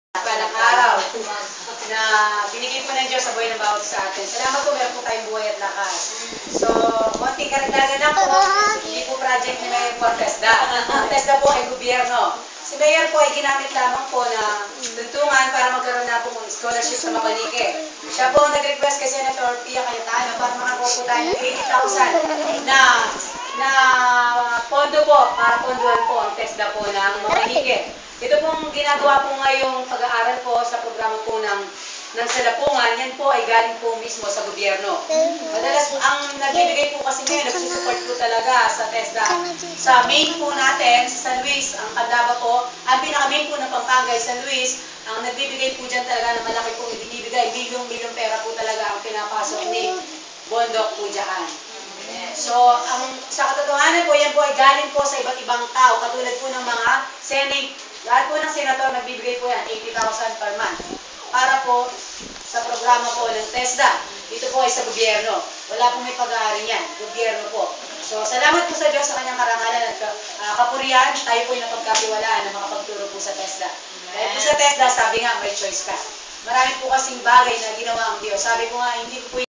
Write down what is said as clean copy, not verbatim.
Palang araw na binigay po ng Diyos sa buhay ng bawat sa atin. Salamat po, meron po tayong buhay at lakas. So, konting karagdagan lang po, hindi po project ni Mayor po ang TESDA. Ang TESDA po ay gobyerno. Si Mayor po ay ginamit lamang po na tuntungan para magkaroon na po ng scholarship sa Mapanike. Siya po ang nag-request kay Senator Pia Cayetano para makakuha po tayo ng 80,000 na pondo po para pondohan po ang TESDA po ng Mapanike. Ito pong ginagawa po ngayong pag-aaral po sa programa po ng salapungan, yan po ay galing po mismo sa gobyerno. Madalas ang nagbibigay po kasi ngayon, nagsusupport po talaga sa TESDA. Sa main po natin, sa San Luis, ang Candaba po, ang pinaka-main po ng Pampanga ay San Luis, ang nagbibigay po dyan talaga na malaki po ibinibigay, milyong-milyong pera po talaga ang pinapasok ni Bondok po dyan. So, sa katotohanan po, yan po ay galing po sa iba't ibang tao, katulad po ng mga Senate. Lahat po ng senator nagbibigay po yan, 80,000 per month. Para po sa programa po ng TESDA. Dito po ay sa gobyerno. Wala pong may pag-aari niyan. Gobyerno po. So, salamat po sa Diyos sa kanyang karangalan at kapurihan. Tayo po ay napagkakiwalaan na makapagturo po sa TESDA. Dahil po sa TESDA, sabi nga, may choice ka. Marami po kasing bagay na ginawa ang Diyos. Sabi ko nga, hindi ko po